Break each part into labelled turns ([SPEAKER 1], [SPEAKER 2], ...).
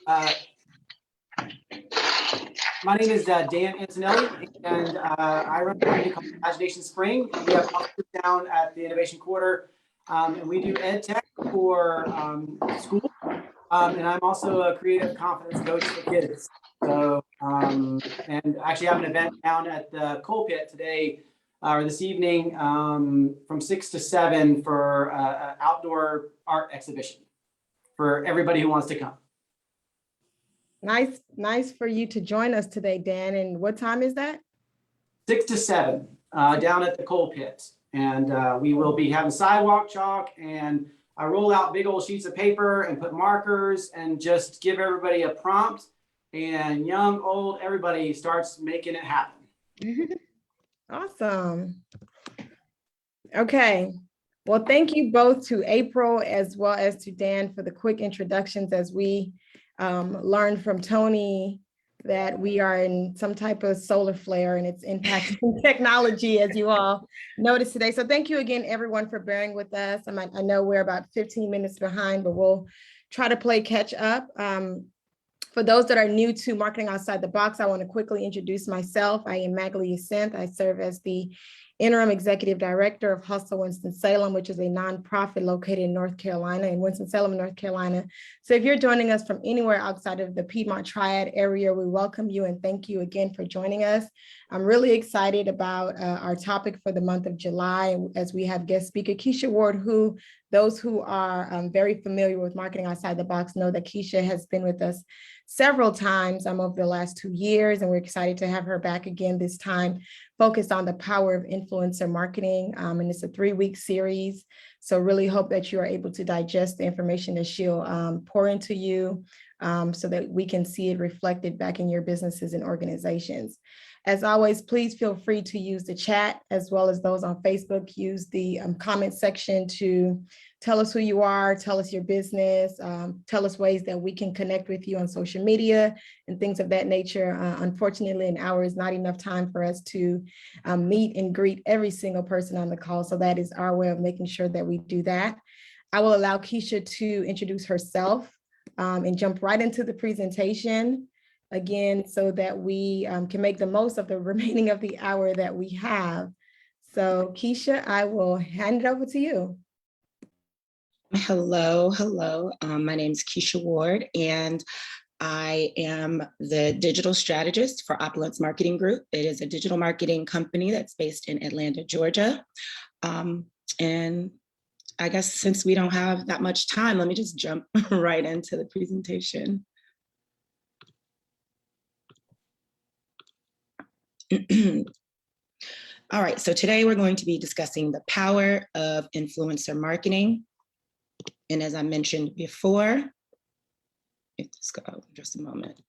[SPEAKER 1] My name is Dan Antonelli, and I run a company called Imagination Spring, and we have offices down at the Innovation Quarter, and we do ed tech for school, and I'm also a creative confidence coach for kids. So, and actually have an event down at the Coal Pit today, or this evening, from 6 to 7 for an outdoor art exhibition for everybody who wants to come.
[SPEAKER 2] Nice for you to join us today, Dan. And what time is that?
[SPEAKER 1] 6 to 7 down at the Coal Pit. And we will be having sidewalk chalk, and I roll out big old sheets of paper and put markers and just give everybody a prompt, and young, old, everybody starts making it happen.
[SPEAKER 2] Awesome. Okay. Well, thank you both to April as well as to Dan for the quick introductions, as we learned from Tony that we are in some type of solar flare and it's impacting technology, as you all noticed today. So thank you again, everyone, for bearing with us. I know we're about 15 minutes behind, but we'll try to play catch up. For those that are new to Marketing Outside the Box, I want to quickly introduce myself. I am Magali Yacinth. I serve as the Interim Executive Director of Hustle Winston-Salem, which is a nonprofit located in North Carolina, in Winston-Salem, North Carolina. So if you're joining us from anywhere outside of the Piedmont Triad area, we welcome you and thank you again for joining us. I'm really excited about our topic for the month of July, as we have guest speaker Keisha Ward, who those who are very familiar with Marketing Outside the Box know that Keisha has been with us several times over the last 2 years, and we're excited to have her back again, this time focused on the power of influencer marketing. And it's a 3-week series. So really hope that you are able to digest the information that she'll pour into you, so that we can see it reflected back in your businesses and organizations. As always, please feel free to use the chat, as well as those on Facebook. Use the comment section to tell us who you are, tell us your business, tell us ways that we can connect with you on social media and things of that nature. Unfortunately, an hour is not enough time for us to meet and greet every single person on the call. So that is our way of making sure that we do that. I will allow Keisha to introduce herself and jump right into the presentation again, so that we can make the most of the remaining of the hour that we have. So Keisha, I will hand it over to you.
[SPEAKER 3] Hello. My name is Keisha Ward, and I am the digital strategist for Opulence Marketing Group. It is a digital marketing company that's based in Atlanta, Georgia. And I guess since we don't have that much time, let me just jump right into the presentation. All right, so today we're going to be discussing the power of influencer marketing. And as I mentioned before, let's go just a moment.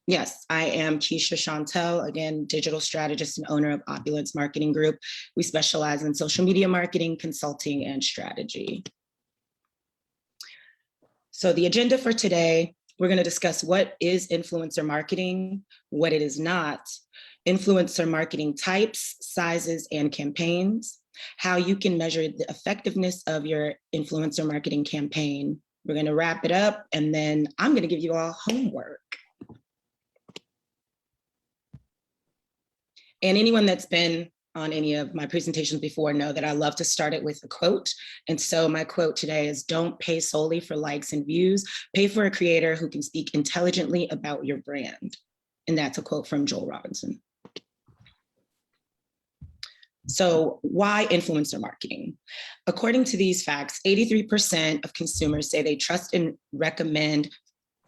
[SPEAKER 3] Yes, I am Keisha Chantel, again, digital strategist and owner of Opulence Marketing Group. We specialize in social media marketing, consulting, and strategy. So the agenda for today, we're going to discuss what is influencer marketing, what it is not, influencer marketing types, sizes, and campaigns, how you can measure the effectiveness of your influencer marketing campaign. We're going to wrap it up, and then I'm going to give you all homework. And anyone that's been on any of my presentations before know that I love to start it with a quote. And so my quote today is, don't pay solely for likes and views, pay for a creator who can speak intelligently about your brand. And that's a quote from Joel Robinson. So why influencer marketing? According to these facts, 83% of consumers say they trust and recommend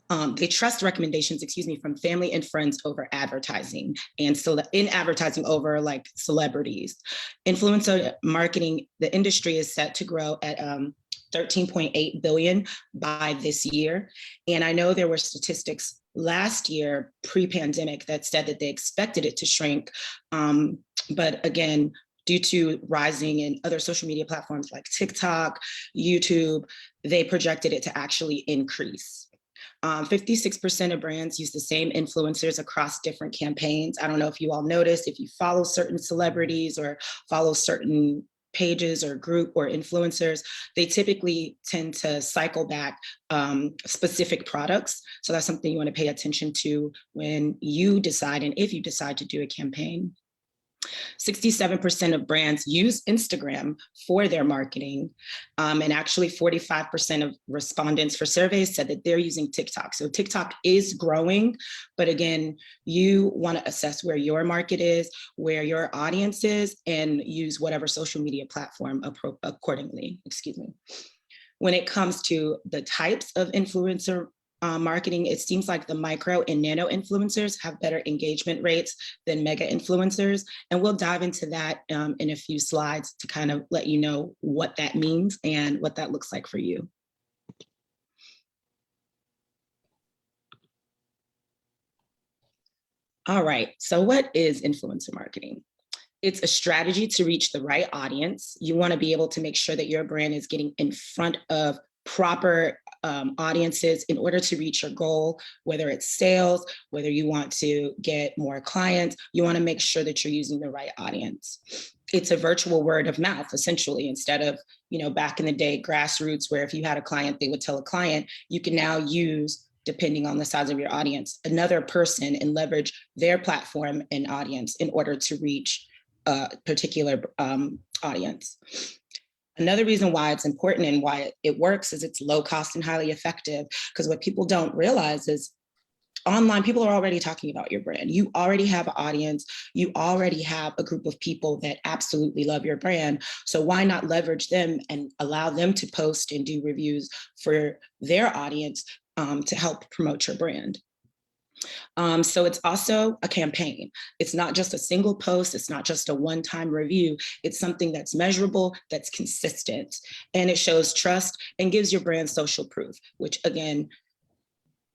[SPEAKER 3] recommendations, from family and friends over advertising, and so in advertising over like celebrities. Influencer marketing, the industry is set to grow at 13.8 billion by this year. And I know there were statistics last year pre-pandemic that said that they expected it to shrink. But again, due to rising in other social media platforms like TikTok, YouTube, they projected it to actually increase. 56% of brands use the same influencers across different campaigns. I don't know if you all noticed, if you follow certain celebrities or follow certain pages or group or influencers, they typically tend to cycle back specific products. So that's something you want to pay attention to when you decide, and if you decide to do a campaign. 67% of brands use Instagram for their marketing. And actually 45% of respondents for surveys said that they're using TikTok. So TikTok is growing, but again, you want to assess where your market is, where your audience is, and use whatever social media platform accordingly, excuse me. When it comes to the types of influencer marketing, it seems like the micro and nano influencers have better engagement rates than mega influencers. And we'll dive into that in a few slides to kind of let you know what that means and what that looks like for you. All right, so what is influencer marketing? It's a strategy to reach the right audience. You want to be able to make sure that your brand is getting in front of proper audiences in order to reach your goal, whether it's sales, whether you want to get more clients, you want to make sure that you're using the right audience. It's a virtual word of mouth, essentially, instead of, back in the day, grassroots, where if you had a client, they would tell a client. You can now use, depending on the size of your audience, another person and leverage their platform and audience in order to reach a particular audience. Another reason why it's important and why it works is it's low cost and highly effective, because what people don't realize is online, people are already talking about your brand. You already have an audience. You already have a group of people that absolutely love your brand. So why not leverage them and allow them to post and do reviews for their audience to help promote your brand? So it's also a campaign. It's not just a single post. It's not just a one-time review. It's something that's measurable, that's consistent, and it shows trust and gives your brand social proof, which again,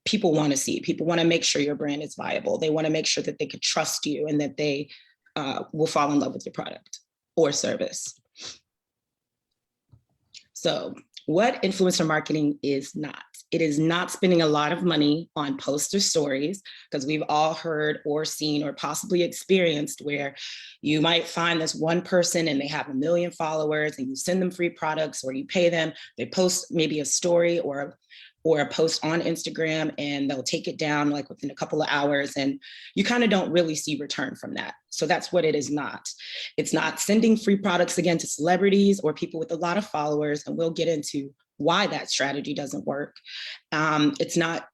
[SPEAKER 3] people want to see. People want to make sure your brand is viable. They want to make sure that they could trust you and that they will fall in love with your product or service. So what influencer marketing is not. It is not spending a lot of money on posts or stories, because we've all heard or seen or possibly experienced where you might find this one person and they have 1 million followers and you send them free products or you pay them, they post maybe a story or a post on Instagram and they'll take it down like within a couple of hours, and you kind of don't really see return from that. So that's what it is not. It's not sending free products again to celebrities or people with a lot of followers, and we'll get into why that strategy doesn't work. It's not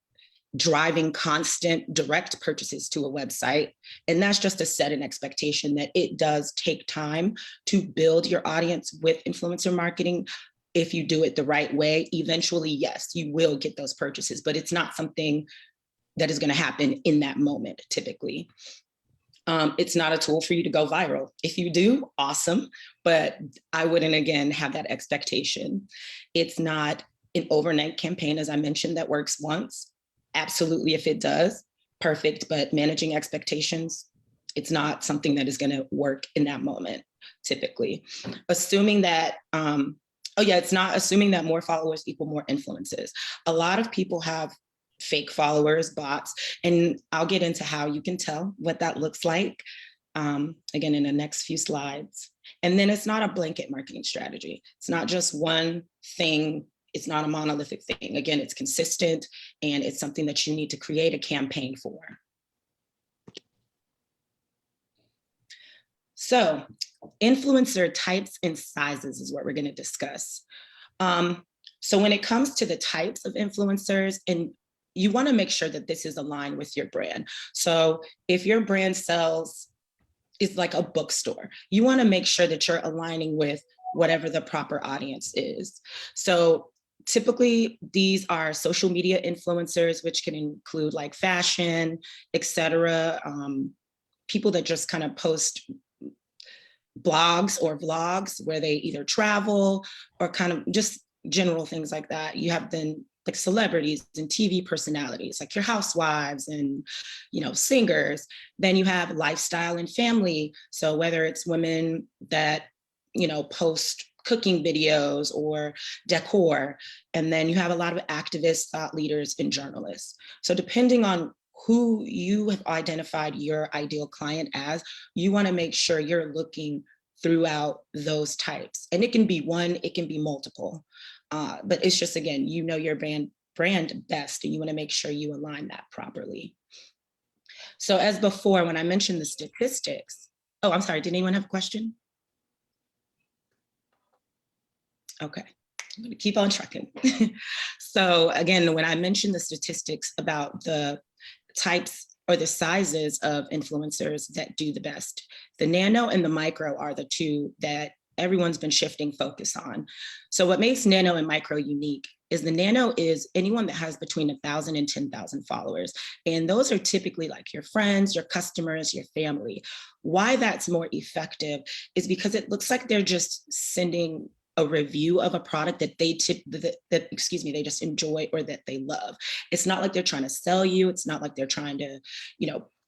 [SPEAKER 3] driving constant direct purchases to a website. And that's just to set an expectation that it does take time to build your audience with influencer marketing. If you do it the right way, eventually, yes, you will get those purchases, but it's not something that is going to happen in that moment, typically. It's not a tool for you to go viral. If you do, awesome, but I wouldn't, again, have that expectation. It's not an overnight campaign, as I mentioned, that works once. Absolutely, if it does, perfect, but managing expectations, it's not something that is going to work in that moment, typically. Assuming that, it's not assuming that more followers equal more influences. A lot of people have fake followers, bots, and I'll get into how you can tell what that looks like, again, in the next few slides. And then it's not a blanket marketing strategy. It's not just one thing. It's not a monolithic thing. Again, it's consistent, and it's something that you need to create a campaign for. So influencer types and sizes is what we're going to discuss. So when it comes to the types of influencers, and you want to make sure that this is aligned with your brand. So if your brand is like a bookstore, you want to make sure that you're aligning with whatever the proper audience is. So typically these are social media influencers, which can include like fashion, etc. People that just kind of post blogs or vlogs where they either travel or kind of just general things like that. You have then like celebrities and TV personalities, like your housewives and, singers. Then you have lifestyle and family. So whether it's women that, post cooking videos or decor, and then you have a lot of activists, thought leaders, and journalists. So depending on who you have identified your ideal client as, you want to make sure you're looking throughout those types. And it can be one, it can be multiple. But it's just, again, you know your brand best, and you want to make sure you align that properly. So as before, when I mentioned the statistics, oh, I'm sorry, did anyone have a question? Okay, I'm gonna keep on trucking. So again, when I mentioned the statistics about the types or the sizes of influencers that do the best, the nano and the micro are the two that everyone's been shifting focus on. So what makes nano and micro unique is the nano is anyone that has between 1,000 and 10,000 followers. And those are typically like your friends, your customers, your family. Why that's more effective is because it looks like they're just sending a review of a product that they they just enjoy or that they love. It's not like they're trying to sell you. It's not like they're trying to,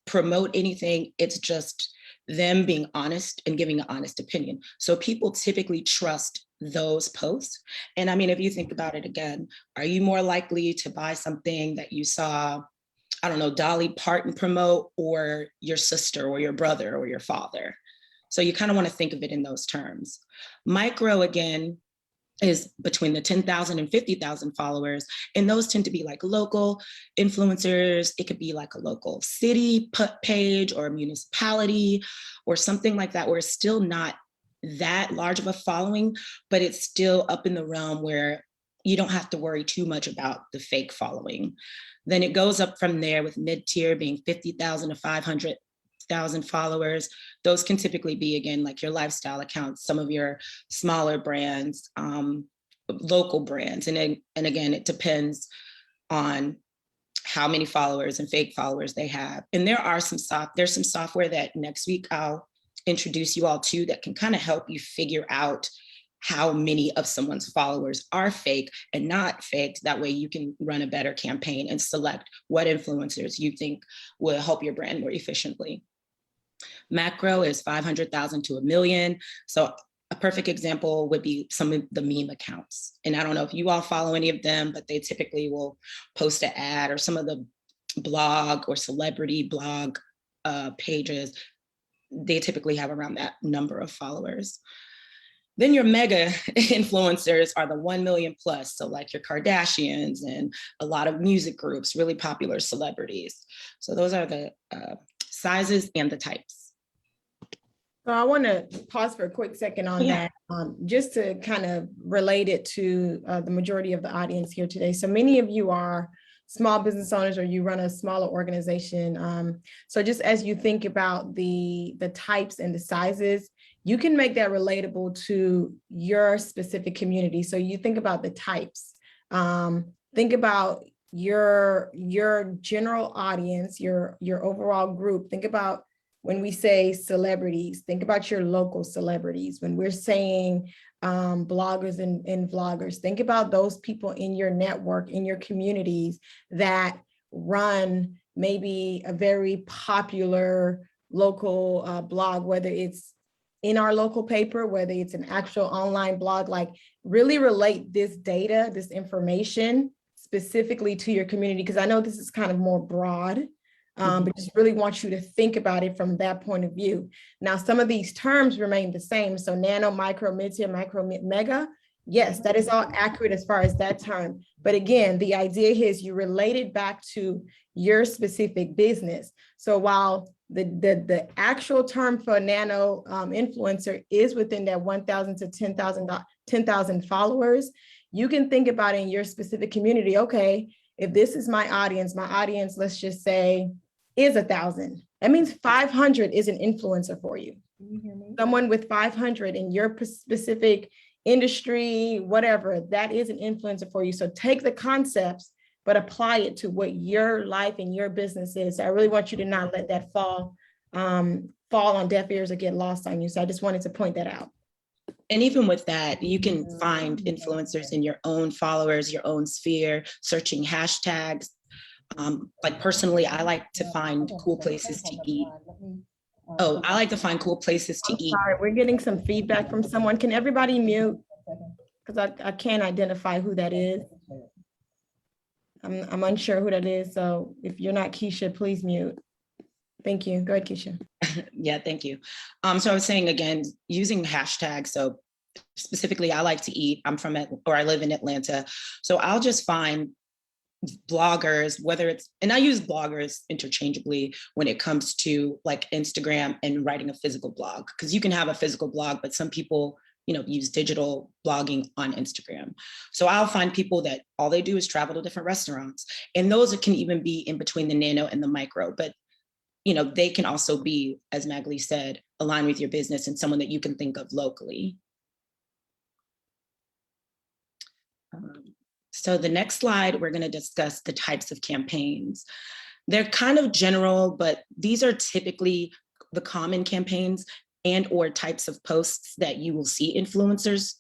[SPEAKER 3] promote anything. It's just them being honest and giving an honest opinion. So people typically trust those posts. And I mean, if you think about it again, are you more likely to buy something that you saw, I don't know, Dolly Parton promote, or your sister or your brother or your father? So you kind of want to think of it in those terms. Micro, again, is between the 10,000 and 50,000 followers. And those tend to be like local influencers. It could be like a local city page or a municipality or something like that, where it's still not that large of a following, but it's still up in the realm where you don't have to worry too much about the fake following. Then it goes up from there, with mid-tier being 50,000 to 500,000 followers. Those can typically be, again, like your lifestyle accounts, some of your smaller brands, local brands. And again, it depends on how many followers and fake followers they have. And there's some software that next week I'll introduce you all to that can kind of help you figure out how many of someone's followers are fake and not fake. That way you can run a better campaign and select what influencers you think will help your brand more efficiently. Macro is 500,000 to 1 million. So a perfect example would be some of the meme accounts. And I don't know if you all follow any of them, but they typically will post an ad, or some of the blog or celebrity blog pages. They typically have around that number of followers. Then your mega influencers are the 1 million plus. So like your Kardashians and a lot of music groups, really popular celebrities. So those are the sizes and the types.
[SPEAKER 2] So I want to pause for a quick second on that, just to kind of relate it to the majority of the audience here today. So many of you are small business owners, or you run a smaller organization. So just as you think about the types and the sizes, you can make that relatable to your specific community. So you think about the types, think about your general audience, your overall group. Think about, when we say celebrities, think about your local celebrities. When we're saying bloggers and vloggers, think about those people in your network, in your communities, that run maybe a very popular local blog, whether it's in our local paper, whether it's an actual online blog. Like, really relate this data, this information specifically to your community, because I know this is kind of more broad. But just really want you to think about it from that point of view. Now, some of these terms remain the same. So nano, micro, mid-tier, micro, mega. Yes, that is all accurate as far as that term. But again, the idea here is you relate it back to your specific business. So while the actual term for nano influencer is within that 1,000 to 10,000 followers, you can think about in your specific community, okay, if this is my audience, let's just say, is 1,000. That means 500 is an influencer for you. Someone with 500 in your specific industry, whatever, that is an influencer for you. So take the concepts, but apply it to what your life and your business is. So I really want you to not let that fall on deaf ears or get lost on you. So I just wanted to point that out.
[SPEAKER 3] And even with that, you can find influencers in your own followers, your own sphere, searching hashtags. Like personally, I like to find cool places to eat. Oh, I like to find cool places to eat.
[SPEAKER 2] Sorry, we're getting some feedback from someone. Can everybody mute? Because I can't identify who that is. I'm unsure who that is. So if you're not Keisha, please mute. Thank you. Go ahead, Keisha.
[SPEAKER 3] Yeah, thank you. So I was saying, again, using hashtags. So specifically, I like to eat. I live in Atlanta. So I'll just find bloggers, and I use bloggers interchangeably when it comes to like Instagram and writing a physical blog, because you can have a physical blog, but some people, use digital blogging on Instagram. So I'll find people that all they do is travel to different restaurants, and those can even be in between the nano and the micro, but they can also be, as Magali said, aligned with your business and someone that you can think of locally. So the next slide, we're going to discuss the types of campaigns. They're kind of general, but these are typically the common campaigns and or types of posts that you will see influencers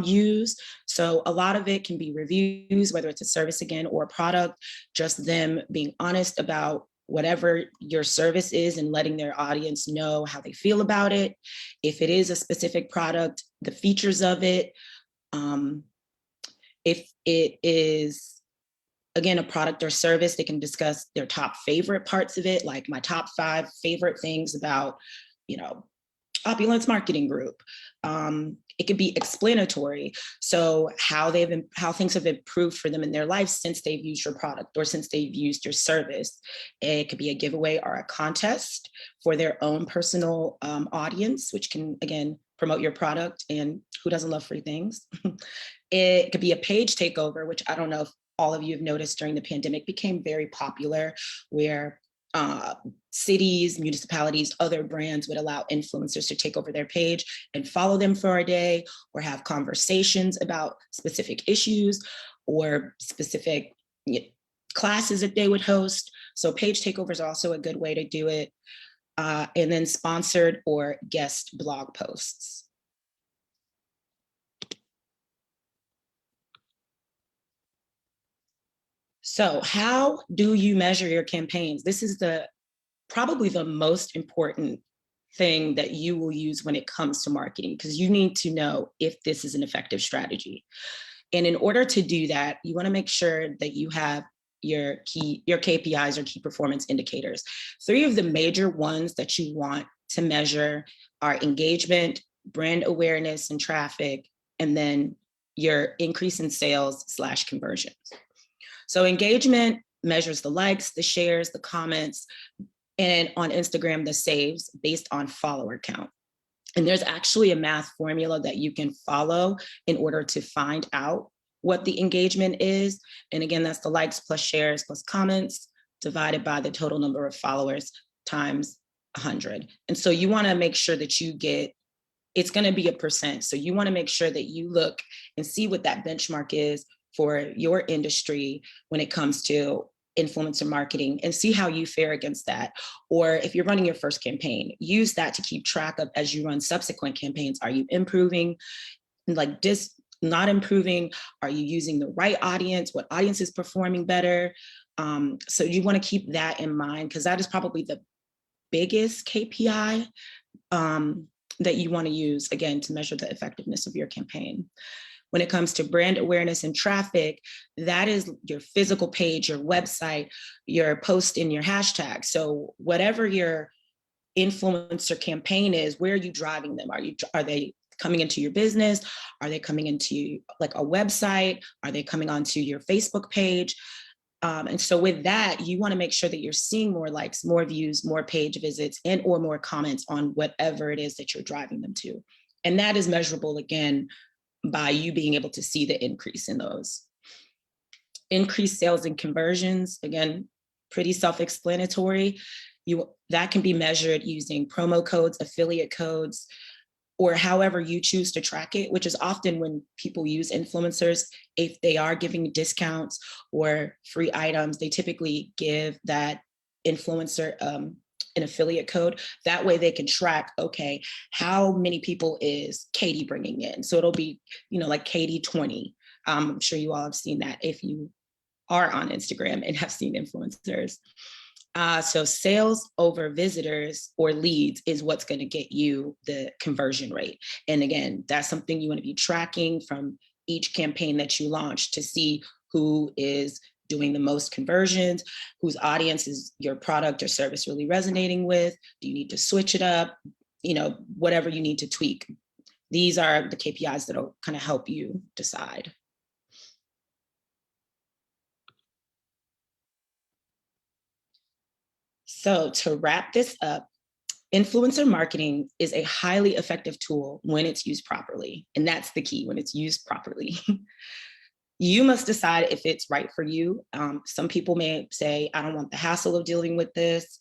[SPEAKER 3] use. So a lot of it can be reviews, whether it's a service again or a product, just them being honest about whatever your service is and letting their audience know how they feel about it. If it is a specific product, the features of it. If it is, again, a product or service, they can discuss their top favorite parts of it, like my top 5 favorite things about, Opulence Marketing Group. It could be explanatory. So how things have improved for them in their life since they've used your product or since they've used your service. It could be a giveaway or a contest for their own personal audience, which can, again, promote your product, and who doesn't love free things? It could be a page takeover, which I don't know if all of you have noticed during the pandemic became very popular, where cities, municipalities, other brands would allow influencers to take over their page and follow them for a day, or have conversations about specific issues or specific classes that they would host. So page takeover is also a good way to do it. And then sponsored or guest blog posts. So how do you measure your campaigns? This is probably the most important thing that you will use when it comes to marketing, because you need to know if this is an effective strategy. And in order to do that, you want to make sure that you have your KPIs, or key performance indicators. 3 of the major ones that you want to measure are engagement, brand awareness and traffic, and then your increase in sales/conversions. So engagement measures the likes, the shares, the comments, and on Instagram, the saves based on follower count. And there's actually a math formula that you can follow in order to find out what the engagement is. And again, that's the likes plus shares plus comments divided by the total number of followers times 100. And so you want to make sure that it's going to be a percent. So you want to make sure that you look and see what that benchmark is for your industry when it comes to influencer marketing, and see how you fare against that. Or if you're running your first campaign, use that to keep track of as you run subsequent campaigns. Are you improving? Like this, not improving? Are you using the right audience? What audience is performing better? So you want to keep that in mind, because that is probably the biggest KPI that you want to use, again, to measure the effectiveness of your campaign. When it comes to brand awareness and traffic, that is your physical page, your website, your post, and your hashtag. So whatever your influencer campaign is, where are you driving them? Are they coming into your business? Are they coming into like a website? Are they coming onto your Facebook page? And so with that, you want to make sure that you're seeing more likes, more views, more page visits, and or more comments on whatever it is that you're driving them to. And that is measurable, again, by you being able to see the increase in those. Increased sales and conversions, again, pretty self-explanatory. That can be measured using promo codes, affiliate codes, or however you choose to track it, which is often when people use influencers, if they are giving discounts or free items, they typically give that influencer an affiliate code. That way they can track, okay, how many people is Katie bringing in? So it'll be, like Katie 20. I'm sure you all have seen that if you are on Instagram and have seen influencers. So sales over visitors or leads is what's going to get you the conversion rate. And again, that's something you want to be tracking from each campaign that you launch to see who is doing the most conversions? Whose audience is your product or service really resonating with? Do you need to switch it up? You know, whatever you need to tweak. These are the KPIs that'll kind of help you decide. So to wrap this up, influencer marketing is a highly effective tool when it's used properly. And that's the key, when it's used properly. You must decide if it's right for you. Some people may say, I don't want the hassle of dealing with this,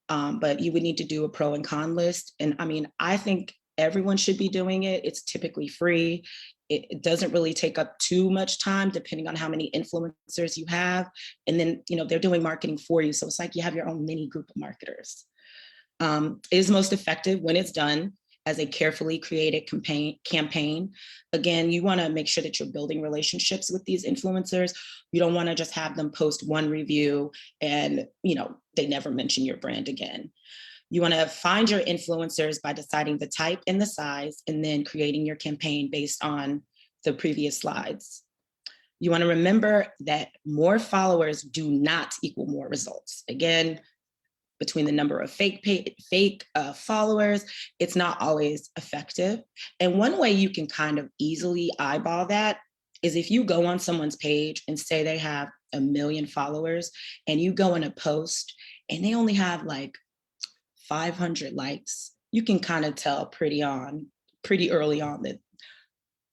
[SPEAKER 3] but you would need to do a pro and con list. And I mean, I think everyone should be doing it. It's typically free. It doesn't really take up too much time, depending on how many influencers you have. And then, you know, they're doing marketing for you. So it's like you have your own mini group of marketers. It is most effective when it's done as a carefully created campaign. Again, you want to make sure that you're building relationships with these influencers. You don't want to just have them post one review and, you know, they never mention your brand again. You want to find your influencers by deciding the type and the size, and then creating your campaign based on the previous slides. You want to remember that more followers do not equal more results. Again, between the number of fake followers, it's not always effective. And one way you can kind of easily eyeball that is if you go on someone's page and say they have 1 million followers, and you go in a post and they only have like 500 likes, you can kind of tell pretty early on that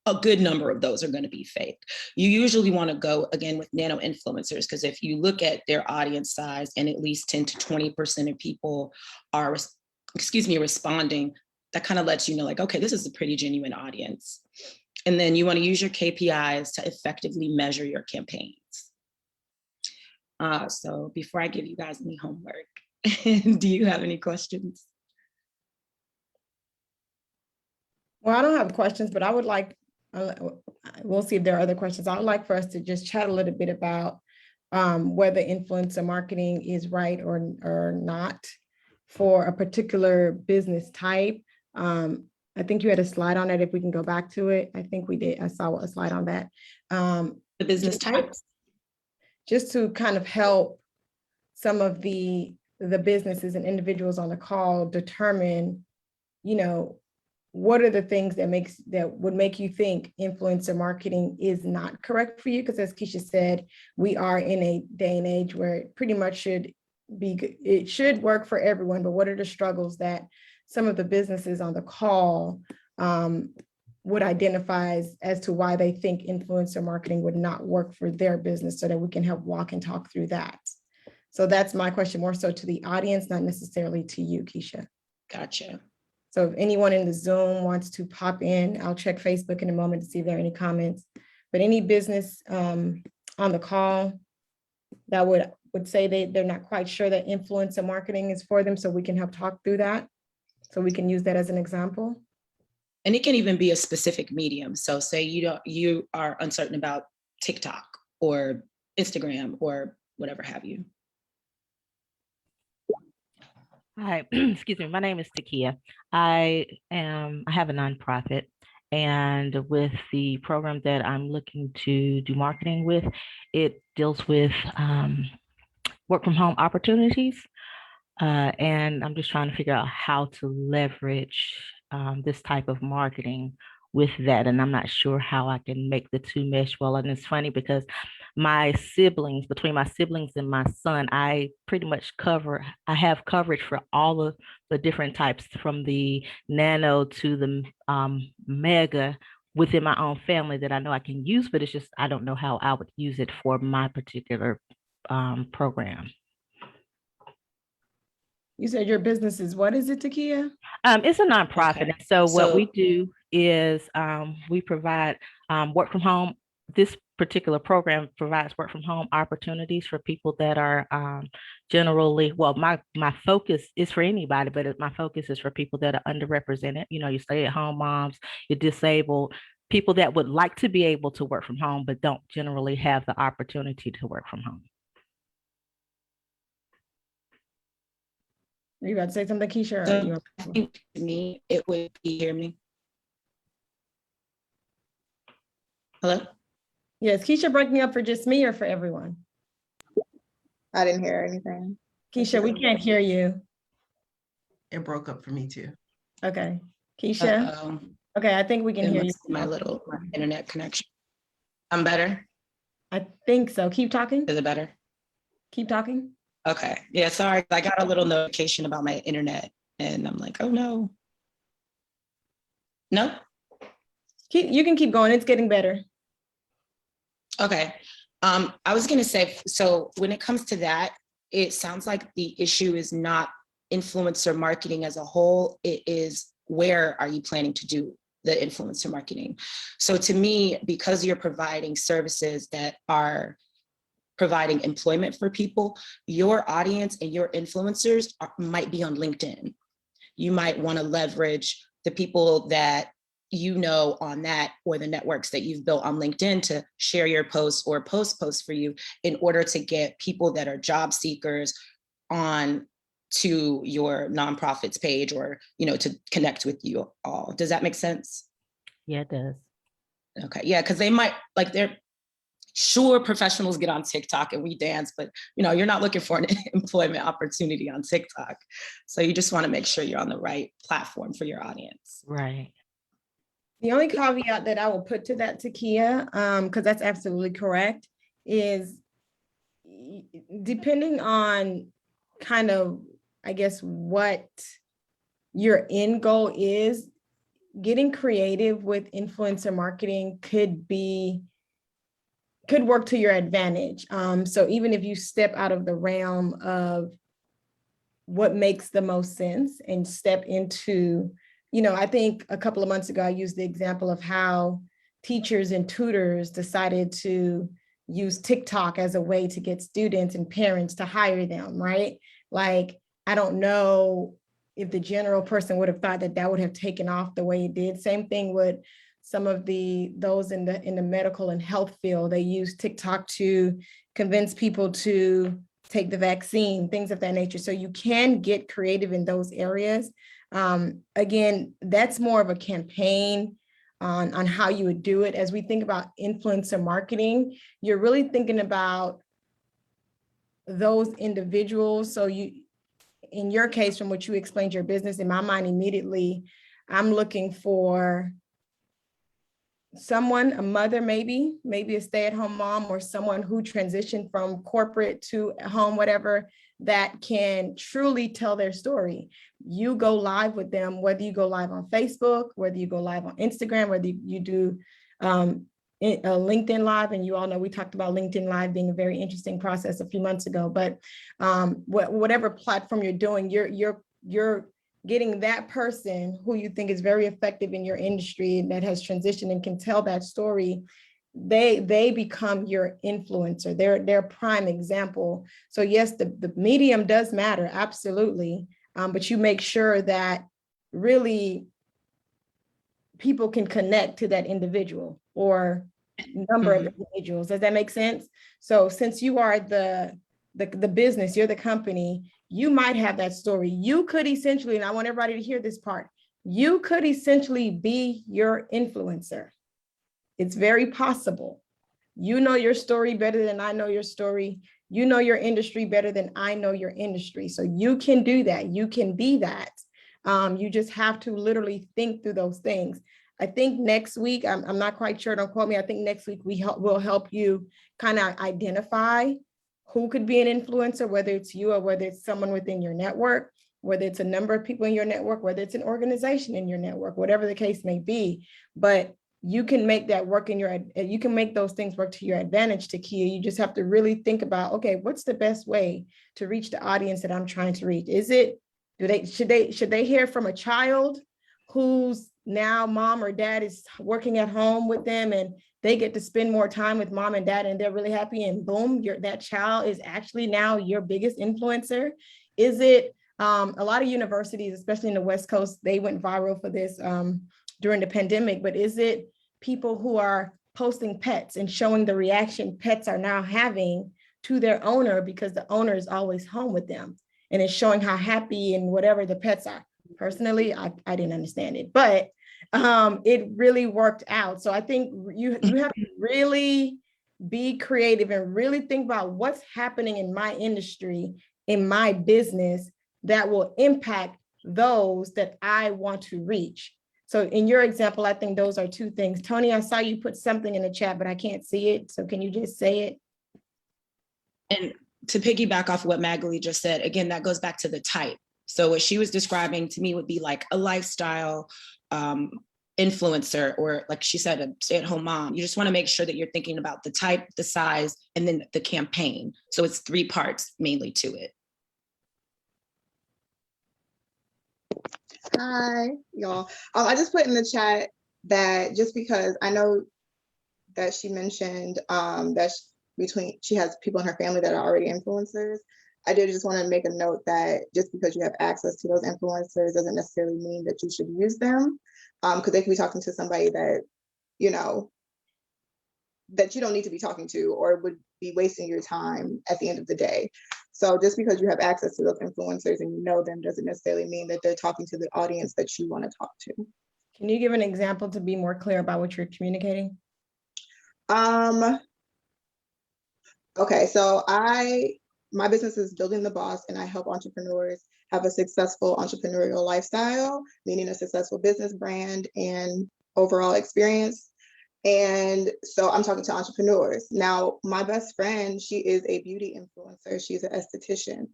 [SPEAKER 3] a good number of those are going to be fake. You usually want to go again with nano influencers, because if you look at their audience size and at least 10 to 20% of people are, responding, that kind of lets you know, like, okay, this is a pretty genuine audience. And then you want to use your KPIs to effectively measure your campaigns. So before I give you guys any homework, do you have any questions?
[SPEAKER 2] Well, I don't have questions, but I would like, we'll see if there are other questions. I would like for us to just chat a little bit about whether influencer marketing is right or not for a particular business type. I think you had a slide on it. If we can go back to it, I think we did. I saw a slide on that.
[SPEAKER 3] The business types.
[SPEAKER 2] Just to kind of help some of the businesses and individuals on the call determine, you know, what are the things that would make you think influencer marketing is not correct for you? Because as Keisha said, we are in a day and age where it pretty much it should work for everyone, but what are the struggles that some of the businesses on the call would identify as to why they think influencer marketing would not work for their business, so that we can help walk and talk through that. So that's my question, more so to the audience, not necessarily to you, Keisha.
[SPEAKER 3] Gotcha.
[SPEAKER 2] So if anyone in the Zoom wants to pop in, I'll check Facebook in a moment to see if there are any comments. But any business on the call that would say they're not quite sure that influencer marketing is for them, so we can help talk through that. So we can use that as an example.
[SPEAKER 3] And it can even be a specific medium. So say you are uncertain about TikTok or Instagram or whatever have you.
[SPEAKER 4] Hi, excuse me. My name is Takiyah. I have a nonprofit, and with the program that I'm looking to do marketing with, it deals with work from home opportunities. And I'm just trying to figure out how to leverage this type of marketing with that. And I'm not sure how I can make the two mesh well. And it's funny because between my siblings and my son, I pretty much I have coverage for all of the different types, from the nano to the mega within my own family, that I know I can use, but it's just, I don't know how I would use it for my particular program.
[SPEAKER 2] You said your business is, what is it, Takiyah?
[SPEAKER 4] It's a nonprofit.
[SPEAKER 3] Okay.
[SPEAKER 4] So what we do is we provide work from home. This particular program provides work from home opportunities for people that are generally, well, my focus is for anybody, but my focus is for people that are underrepresented. You know, you stay at home moms, you're disabled, people that would like to be able to work from home, but don't generally have the opportunity to work from home.
[SPEAKER 2] Are you about to say something, Keisha?
[SPEAKER 3] So I think to me, it would be, hear me? Hello?
[SPEAKER 2] Yes, Keisha breaking up for just me or for everyone?
[SPEAKER 5] I didn't hear anything.
[SPEAKER 2] Keisha, we can't hear you.
[SPEAKER 6] It broke up for me too.
[SPEAKER 2] Okay. Keisha?
[SPEAKER 3] Uh-oh.
[SPEAKER 2] Okay, I think we can
[SPEAKER 3] It
[SPEAKER 2] hear you.
[SPEAKER 3] must be my internet connection. I'm better.
[SPEAKER 2] I think so. Keep talking.
[SPEAKER 3] Is it better?
[SPEAKER 2] Keep talking.
[SPEAKER 3] Okay. Yeah, sorry. I got a little notification about my internet and I'm like, oh no. No?
[SPEAKER 2] You can keep going. It's getting better.
[SPEAKER 3] Okay. I was gonna say, so when it comes to that, it sounds like the issue is not influencer marketing as a whole. It is, where are you planning to do the influencer marketing? So to me, because you're providing services that are providing employment for people, your audience and your influencers might be on LinkedIn. You might want to leverage the people that you know on that, or the networks that you've built on LinkedIn, to share your posts or posts for you, in order to get people that are job seekers on to your nonprofit's page, or, you know, to connect with you all. Does that make sense?
[SPEAKER 4] Yeah, it does.
[SPEAKER 3] Okay, yeah, because they might, like, they're sure, professionals get on TikTok and we dance, but you know, you're not looking for an employment opportunity on TikTok. So you just want to make sure you're on the right platform for your audience.
[SPEAKER 4] Right.
[SPEAKER 2] The only caveat that I will put to that, Takiyah, because that's absolutely correct, is depending on kind of, I guess, what your end goal is, getting creative with influencer marketing could work to your advantage. So even if you step out of the realm of what makes the most sense and step into, you know, I think a couple of months ago, I used the example of how teachers and tutors decided to use TikTok as a way to get students and parents to hire them, right? Like, I don't know if the general person would have thought that that would have taken off the way it did. Same thing with some of those in the medical and health field. They use TikTok to convince people to take the vaccine, things of that nature. So you can get creative in those areas. Again, that's more of a campaign on how you would do it. As we think about influencer marketing, you're really thinking about those individuals. So in your case, from what you explained your business, in my mind immediately, I'm looking for someone, a mother, maybe a stay-at-home mom, or someone who transitioned from corporate to home, whatever, that can truly tell their story. You go live with them, whether you go live on Facebook, whether you go live on Instagram, whether you do LinkedIn Live, and you all know we talked about LinkedIn Live being a very interesting process a few months ago. But whatever platform you're doing, you're getting that person who you think is very effective in your industry and that has transitioned and can tell that story. They become your influencer. They're a prime example. So yes, the medium does matter, absolutely. But you make sure that really people can connect to that individual or number of individuals. Does that make sense? So since you are the business, you're the company, you might have that story. You could essentially, and I want everybody to hear this part, you could essentially be your influencer. It's very possible. You know your story better than I know your story. You know your industry better than I know your industry. So you can do that. You can be that. You just have to literally think through those things. I think next week, I'm not quite sure, don't quote me. I think next week we'll help you kind of identify who could be an influencer, whether it's you or whether it's someone within your network, whether it's a number of people in your network, whether it's an organization in your network, whatever the case may be. But you can make that work you can make those things work to your advantage, Takiyah. You just have to really think about, okay, what's the best way to reach the audience that I'm trying to reach? Should they hear from a child who's now mom or dad is working at home with them and they get to spend more time with mom and dad and they're really happy, and boom, that child is actually now your biggest influencer? Is it a lot of universities, especially in the West Coast, they went viral for this during the pandemic, but is it people who are posting pets and showing the reaction pets are now having to their owner because the owner is always home with them, and it's showing how happy and whatever the pets are? Personally, I didn't understand it, but it really worked out. So I think you have to really be creative and really think about what's happening in my industry, in my business that will impact those that I want to reach. So in your example, I think those are two things. Tony, I saw you put something in the chat, but I can't see it. So can you just say it?
[SPEAKER 3] And to piggyback off what Magali just said, again, that goes back to the type. So what she was describing to me would be like a lifestyle influencer, or like she said, a stay-at-home mom. You just want to make sure that you're thinking about the type, the size, and then the campaign. So it's 3 parts mainly to it.
[SPEAKER 5] Hi, y'all. I just put in the chat that just because I know that she mentioned that she has people in her family that are already influencers. I did just want to make a note that just because you have access to those influencers doesn't necessarily mean that you should use them, because they could be talking to somebody that, you know, that you don't need to be talking to, or would be wasting your time at the end of the day. So just because you have access to those influencers and you know them doesn't necessarily mean that they're talking to the audience that you want to talk to.
[SPEAKER 2] Can you give an example to be more clear about what you're communicating?
[SPEAKER 5] Okay, so my business is Building the Boss, and I help entrepreneurs have a successful entrepreneurial lifestyle, meaning a successful business brand and overall experience. And so I'm talking to entrepreneurs. Now, my best friend, she is a beauty influencer. She's an esthetician.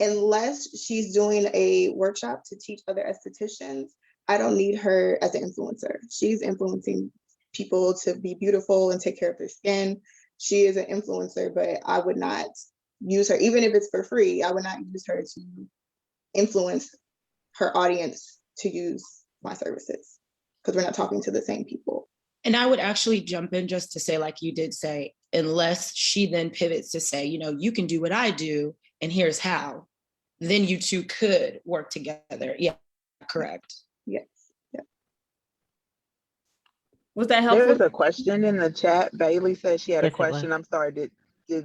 [SPEAKER 5] Unless she's doing a workshop to teach other estheticians, I don't need her as an influencer. She's influencing people to be beautiful and take care of their skin. She is an influencer, but I would not use her, even if it's for free, I would not use her to influence her audience to use my services, because we're not talking to the same people.
[SPEAKER 3] And I would actually jump in just to say, like you did say, unless she then pivots to say, you know, you can do what I do, and here's how, then you two could work together. Yeah, correct.
[SPEAKER 5] Yes. Yeah.
[SPEAKER 2] Was that helpful?
[SPEAKER 7] There's a question in the chat. Bailey says she had
[SPEAKER 4] Yes,
[SPEAKER 7] a
[SPEAKER 4] it was.
[SPEAKER 7] question. I'm sorry, did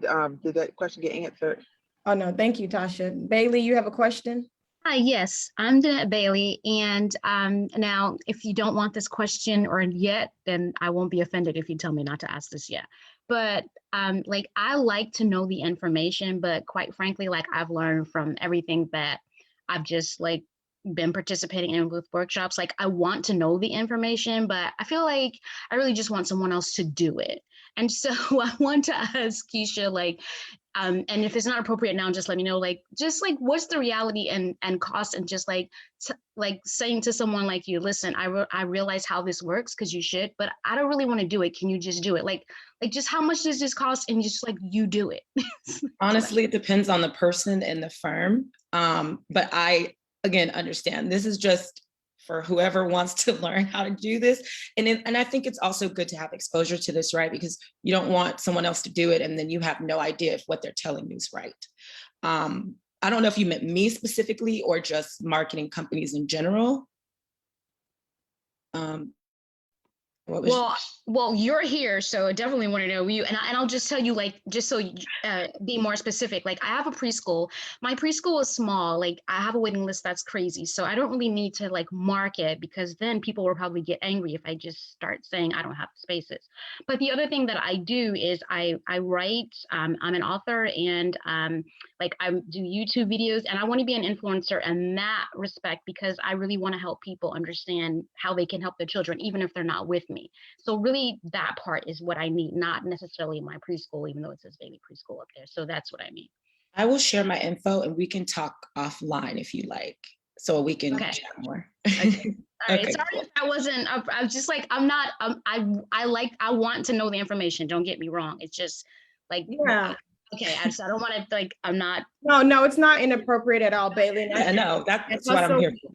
[SPEAKER 7] that question get answered?
[SPEAKER 2] Oh, no, thank you, Tasha. Bailey, you have a question?
[SPEAKER 8] Hi, yes, I'm Danette Bailey. And now, if you don't want this question or yet, then I won't be offended if you tell me not to ask this yet. But like, I like to know the information, but quite frankly, like I've learned from everything that I've just like been participating in with workshops, like I want to know the information, but I feel like I really just want someone else to do it. And so I want to ask Keisha, like, and if it's not appropriate now, just let me know, like, just like, what's the reality and cost, and just like, like saying to someone like you, listen, I realize how this works because you should, but I don't really want to do it. Can you just do it? Like just how much does this cost? And just like, you do it.
[SPEAKER 3] Honestly, it depends on the person and the firm. But I, again, understand this is just for whoever wants to learn how to do this. And I think it's also good to have exposure to this, right? Because you don't want someone else to do it and then you have no idea if what they're telling you is right. I don't know if you meant me specifically or just marketing companies in general.
[SPEAKER 8] Well, you're here, so I definitely want to know you. And I'll just tell you, like, just so you be more specific, like I have a preschool. My preschool is small. Like I have a waiting list that's crazy. So I don't really need to like market, because then people will probably get angry if I just start saying I don't have spaces. But the other thing that I do is I write, I'm an author, and like I do YouTube videos, and I want to be an influencer in that respect, because I really want to help people understand how they can help their children, even if they're not with me. So really that part is what I need, not necessarily my preschool, even though it says baby preschool up there. So that's what I mean. I
[SPEAKER 3] will share my info and we can talk offline if you like, so we can chat more.
[SPEAKER 8] Okay. All right.
[SPEAKER 3] Okay,
[SPEAKER 8] Sorry
[SPEAKER 3] cool.
[SPEAKER 8] if I wasn't, I was just like, I'm not, I want to know the information. Don't get me wrong. It's just like,
[SPEAKER 2] Yeah.
[SPEAKER 8] Okay. I don't want to, like, I'm not.
[SPEAKER 2] No, it's not inappropriate at all, Bailey.
[SPEAKER 3] Yeah, no, that's what I'm here for.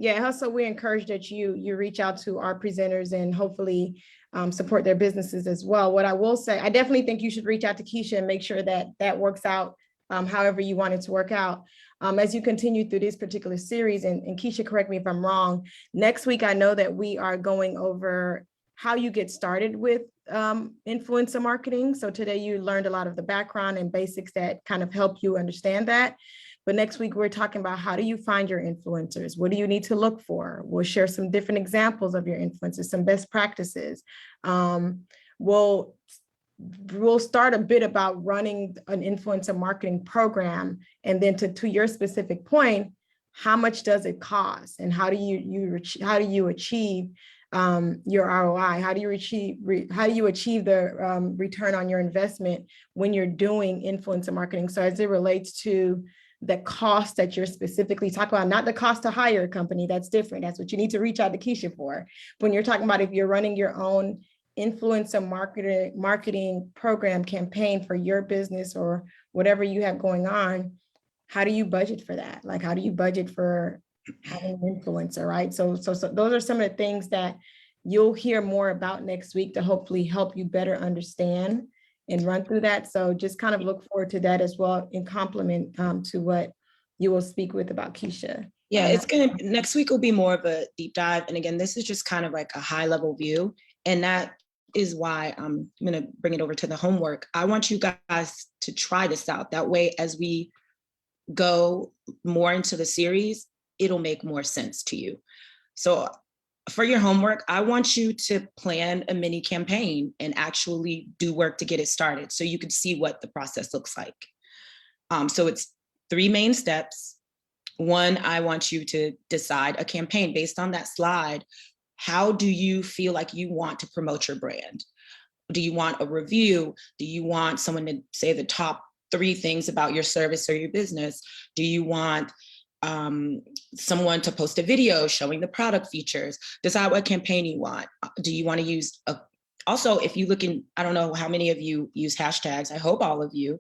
[SPEAKER 2] Yeah, also we encourage that you reach out to our presenters and hopefully support their businesses as well. What I will say, I definitely think you should reach out to Keisha and make sure that that works out however you want it to work out. As you continue through this particular series, and Keisha, correct me if I'm wrong, next week I know that we are going over how you get started with influencer marketing. So today you learned a lot of the background and basics that kind of help you understand that. But next week, we're talking about how do you find your influencers? What do you need to look for? We'll share some different examples of your influencers, some best practices. We'll we'll start a bit about running an influencer marketing program. And then to your specific point, how much does it cost? And how do you achieve your ROI? How do you achieve the return on your investment when you're doing influencer marketing? So as it relates to the cost that you're specifically talking about, not the cost to hire a company, that's different. That's what you need to reach out to Keisha for. When you're talking about if you're running your own influencer marketing program campaign for your business or whatever you have going on, how do you budget for that? Like, how do you budget for having an influencer, right? So those are some of the things that you'll hear more about next week to hopefully help you better understand and run through that. So just kind of look forward to that as well, in complement to what you will speak with about Keisha.
[SPEAKER 3] Yeah, next week will be more of a deep dive. And again, this is just kind of like a high level view. And that is why I'm gonna bring it over to the homework. I want you guys to try this out. That way, as we go more into the series, it'll make more sense to you. So for your homework, I want you to plan a mini campaign and actually do work to get it started so you can see what the process looks like. So it's 3 main steps. 1, I want you to decide a campaign based on that slide. How do you feel like you want to promote your brand? Do you want a review? Do you want someone to say the top 3 things about your service or your business? Do you want someone to post a video showing the product features? Decide what campaign you want. Do you want to use also, if you look in, I don't know how many of you use hashtags, I hope all of you,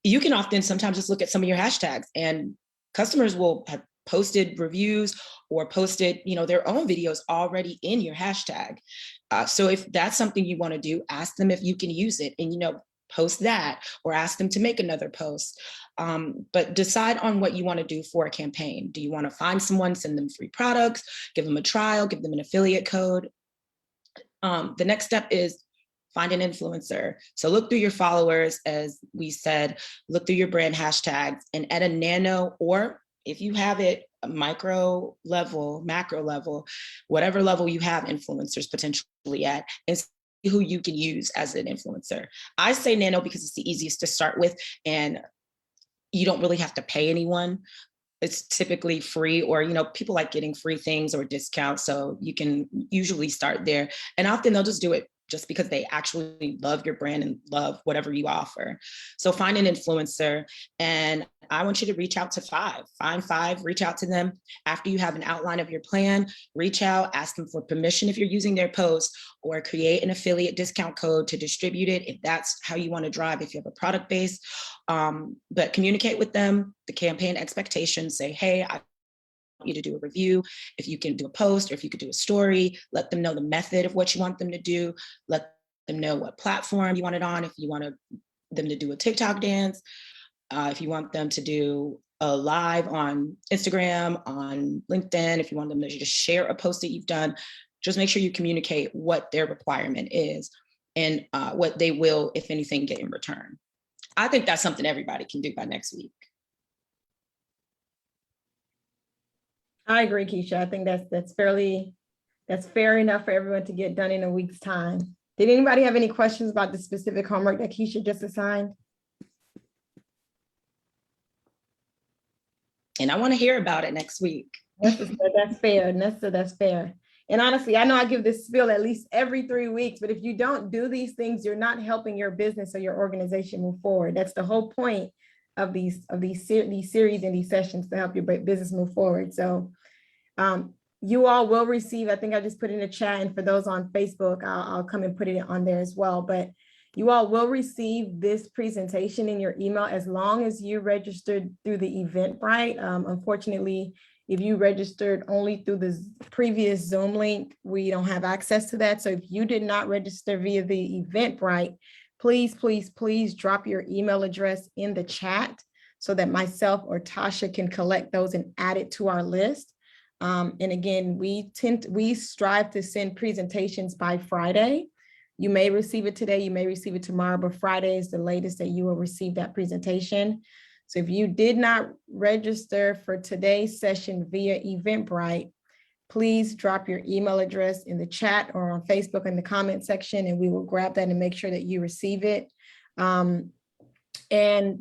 [SPEAKER 3] you can often sometimes just look at some of your hashtags, and customers will have posted reviews or posted, their own videos already in your hashtag. So if that's something you want to do, ask them if you can use it and, post that, or ask them to make another post. But decide on what you want to do for a campaign. Do you want to find someone, send them free products, give them a trial, give them an affiliate code? The next step is find an influencer. So look through your followers, as we said, look through your brand hashtags, and at a nano, or if you have it a micro level, macro level, whatever level you have influencers potentially at, and see who you can use as an influencer. I say nano because it's the easiest to start with, and you don't really have to pay anyone. It's typically free, or people like getting free things or discounts, so you can usually start there. And often they'll just do it just because they actually love your brand and love whatever you offer. So find an influencer, and I want you to reach out to 5. Find 5, reach out to them. After you have an outline of your plan, reach out, ask them for permission if you're using their post, or create an affiliate discount code to distribute it if that's how you want to drive, if you have a product base. But communicate with them the campaign expectations. Say, hey, I you to do a review, if you can do a post, or if you could do a story. Let them know the method of what you want them to do. Let them know what platform you want it on. If you want them to do a TikTok dance, if you want them to do a live on Instagram, on LinkedIn, if you want them to just share a post that you've done, just make sure you communicate what their requirement is and what they will, if anything, get in return. I think that's something everybody can do by next week.
[SPEAKER 2] I agree, Keisha. I think that's fair enough for everyone to get done in a week's time. Did anybody have any questions about the specific homework that Keisha just assigned?
[SPEAKER 3] And I want to hear about it next week.
[SPEAKER 2] That's fair. That's fair. And honestly, I know I give this spiel at least every 3 weeks, but if you don't do these things, you're not helping your business or your organization move forward. That's the whole point of these series and these sessions, to help your business move forward. So you all will receive, I think I just put in the chat, and for those on Facebook, I'll come and put it on there as well. But you all will receive this presentation in your email as long as you registered through the Eventbrite. Unfortunately, if you registered only through the previous Zoom link, we don't have access to that. So if you did not register via the Eventbrite, please, please, please drop your email address in the chat so that myself or Tasha can collect those and add it to our list. And again, we strive to send presentations by Friday. You may receive it today, you may receive it tomorrow, but Friday is the latest that you will receive that presentation. So if you did not register for today's session via Eventbrite, please drop your email address in the chat or on Facebook in the comment section, and we will grab that and make sure that you receive it. And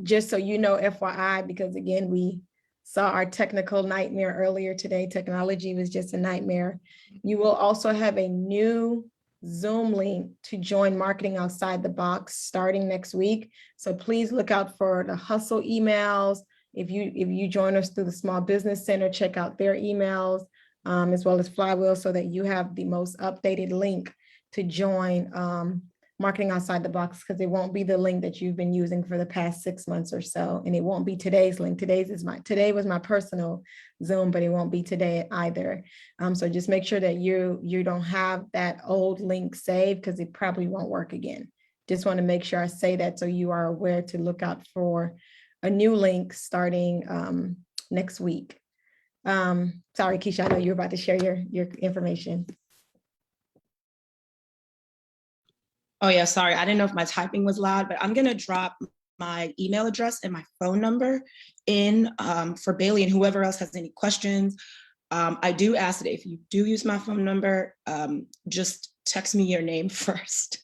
[SPEAKER 2] just so you know, FYI, because again, we saw our technical nightmare earlier today. Technology was just a nightmare. You will also have a new Zoom link to join Marketing Outside the Box starting next week. So please look out for the Hustle emails. If you join us through the Small Business Center, check out their emails, as well as Flywheel, so that you have the most updated link to join Marketing Outside the Box, because it won't be the link that you've been using for the past 6 months or so. And it won't be today's link. Today was my personal Zoom, but it won't be today either. So just make sure that you don't have that old link saved, because it probably won't work again. Just want to make sure I say that so you are aware to look out for a new link starting next week. Sorry, Keisha, I know you're about to share your information.
[SPEAKER 3] Oh yeah, sorry. I didn't know if my typing was loud, but I'm gonna drop my email address and my phone number in for Bailey and whoever else has any questions. I do ask that if you do use my phone number, just text me your name first,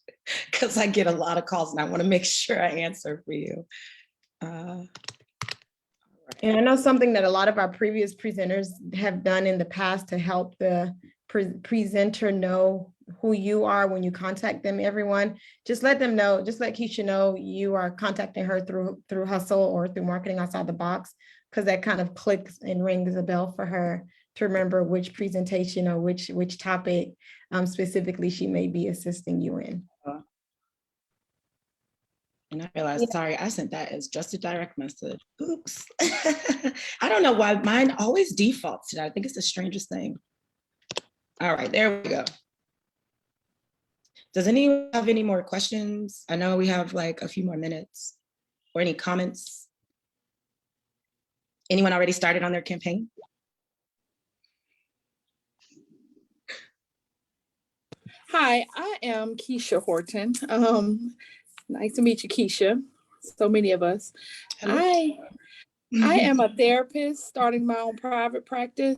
[SPEAKER 3] because I get a lot of calls and I want to make sure I answer for you.
[SPEAKER 2] And I know something that a lot of our previous presenters have done in the past to help the presenter know who you are when you contact them, everyone. Just let them know, just let Keisha know you are contacting her through Hustle or through Marketing Outside the Box, because that kind of clicks and rings a bell for her to remember which presentation or which topic specifically she may be assisting you in.
[SPEAKER 3] And I realized, sorry, I sent that as just a direct message. Oops. I don't know why mine always defaults to that. I think it's the strangest thing. All right, there we go. Does anyone have any more questions? I know we have like a few more minutes. Or any comments? Anyone already started on their campaign?
[SPEAKER 9] Hi, I am Keisha Horton. Nice to meet you, Keisha. So many of us.
[SPEAKER 3] Hello.
[SPEAKER 9] I am a therapist starting my own private practice.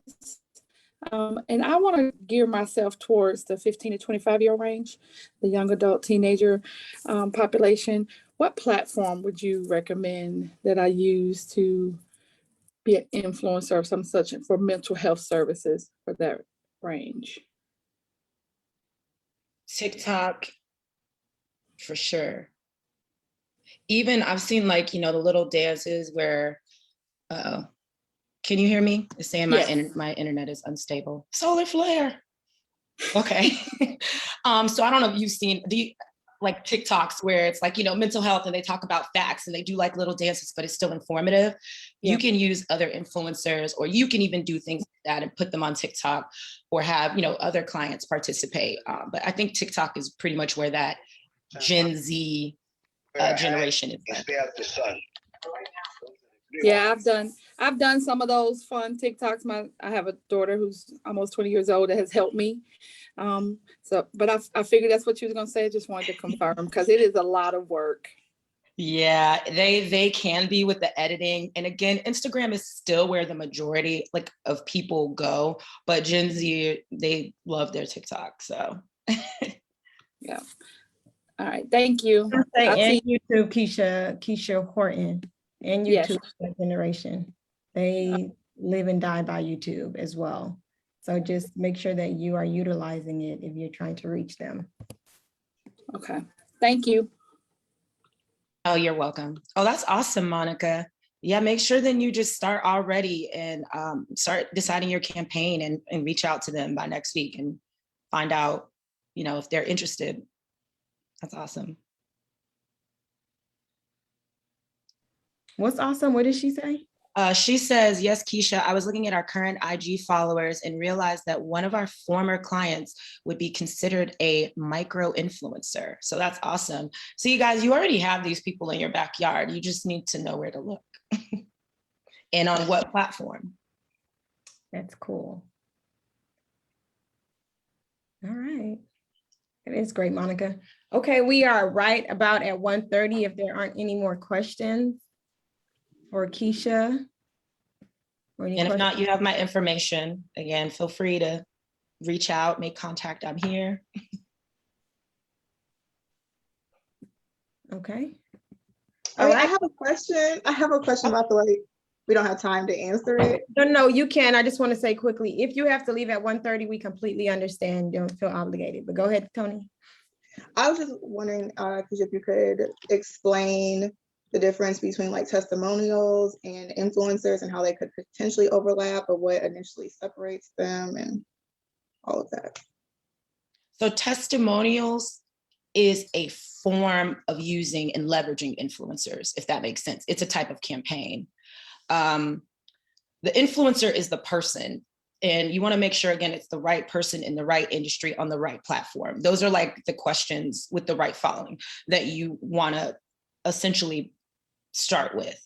[SPEAKER 9] And I want to gear myself towards the 15 to 25-year-old range, the young adult teenager population. What platform would you recommend that I use to be an influencer of some such for mental health services for that range?
[SPEAKER 3] TikTok, for sure. Even I've seen like, the little dances where, can you hear me? It's saying
[SPEAKER 9] Yes.
[SPEAKER 3] my internet is unstable. Solar flare. Okay. So I don't know if you've seen like TikToks where it's like, mental health, and they talk about facts and they do like little dances, but it's still informative. You can use other influencers, or you can even do things like that and put them on TikTok, or have, other clients participate. But I think TikTok is pretty much where that Gen Z generation is at.
[SPEAKER 9] Yeah, I've done some of those fun TikToks. I have a daughter who's almost 20 years old that has helped me. But I figured that's what you was gonna say. I just wanted to confirm, because it is a lot of work.
[SPEAKER 3] Yeah, they can be with the editing. And again, Instagram is still where the majority of people go, but Gen Z, they love their TikTok, so.
[SPEAKER 9] Yeah. All right, thank you.
[SPEAKER 2] And YouTube, Keisha Horton, and
[SPEAKER 9] Yes.
[SPEAKER 2] YouTube generation. They live and die by YouTube as well. So just make sure that you are utilizing it if you're trying to reach them.
[SPEAKER 9] Okay, thank you.
[SPEAKER 3] Oh, you're welcome. Oh, that's awesome, Monica. Yeah, make sure then you just start already and start deciding your campaign and reach out to them by next week and find out, if they're interested. That's awesome.
[SPEAKER 2] What's awesome? What did she say?
[SPEAKER 3] She says, yes, Keisha, I was looking at our current IG followers and realized that one of our former clients would be considered a micro influencer. So that's awesome. So you guys, you already have these people in your backyard. You just need to know where to look and on what platform.
[SPEAKER 2] That's cool. All right. It is great, Monica. Okay, we are right about at 1:30. If there aren't any more questions for Keisha.
[SPEAKER 3] And if not, you have my information. Again, feel free to reach out, make contact. I'm here.
[SPEAKER 2] Okay.
[SPEAKER 5] I
[SPEAKER 2] All
[SPEAKER 5] mean, I
[SPEAKER 2] right.
[SPEAKER 5] have a question. I have a question about the like, we don't have time to answer it.
[SPEAKER 2] No, you can. I just want to say quickly, if you have to leave at 1:30, we completely understand. Don't feel obligated, but go ahead, Tony.
[SPEAKER 5] I was just wondering, because if you could explain the difference between like testimonials and influencers and how they could potentially overlap or what initially separates them and all of that.
[SPEAKER 3] So testimonials is a form of using and leveraging influencers, if that makes sense. It's a type of campaign. The influencer is the person, and you want to make sure, again, it's the right person in the right industry on the right platform. Those are like the questions with the right following that you want to essentially start with.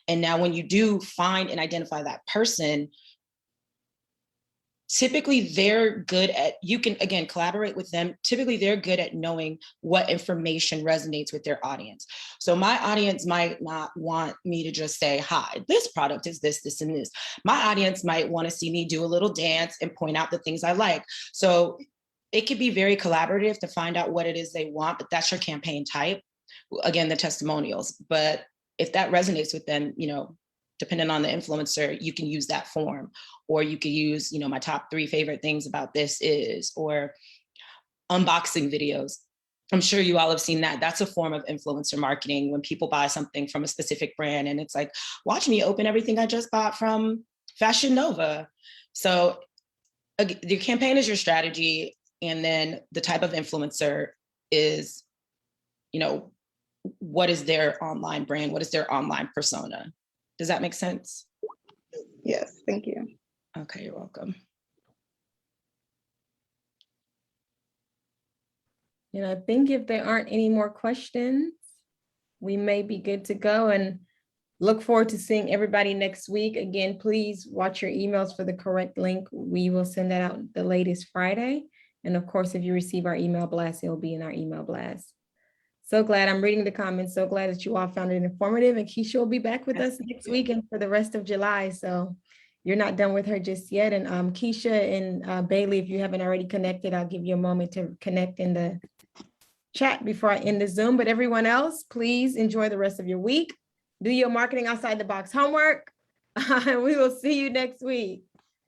[SPEAKER 3] And now when you do find and identify that person, typically they're good at, you can, again, collaborate with them. Typically they're good at knowing what information resonates with their audience. So my audience might not want me to just say, hi, this product is this, this, and this. My audience might want to see me do a little dance and point out the things I like. So it could be very collaborative to find out what it is they want, but that's your campaign type. Again, the testimonials. But if that resonates with them, you know, depending on the influencer, you can use that form, or you could use, you know, my top 3 favorite things about this is, or unboxing videos. I'm sure you all have seen that. That's a form of influencer marketing, when people buy something from a specific brand and it's like, watch me open everything I just bought from Fashion Nova. So the campaign is your strategy. And then the type of influencer is, you know, what is their online brand? What is their online persona? Does that make sense?
[SPEAKER 5] Yes, thank you.
[SPEAKER 3] Okay, you're welcome.
[SPEAKER 2] And I think if there aren't any more questions, we may be good to go, and look forward to seeing everybody next week. Again, please watch your emails for the correct link. We will send that out the latest Friday. And of course, if you receive our email blast, it'll be in our email blast. So glad, I'm reading the comments. So glad that you all found it informative, and Keisha will be back with us next week and for the rest of July. So you're not done with her just yet. And Keisha and Bailey, if you haven't already connected, I'll give you a moment to connect in the chat before I end the Zoom. But everyone else, please enjoy the rest of your week. Do your marketing outside the box homework. We will see you next week.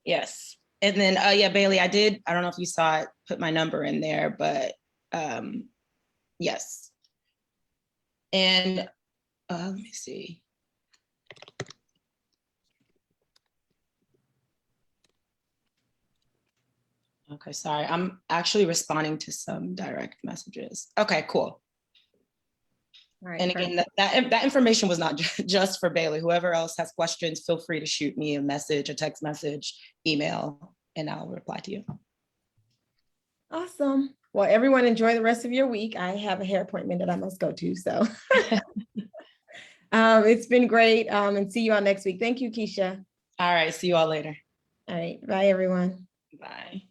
[SPEAKER 3] Yes. And then, yeah, Bailey, I don't know if you saw it, put my number in there, but yes. And let me see. Okay, sorry. I'm actually responding to some direct messages. Okay, cool.
[SPEAKER 2] All right,
[SPEAKER 3] And again, that information was not just for Bailey. Whoever else has questions, feel free to shoot me a message, a text message, email, and I'll reply to you.
[SPEAKER 2] Awesome. Well, everyone enjoy the rest of your week. I have a hair appointment that I must go to, so. It's been great, and see you all next week. Thank you, Keisha.
[SPEAKER 3] All right, see you all later.
[SPEAKER 2] All right, bye, everyone.
[SPEAKER 3] Bye.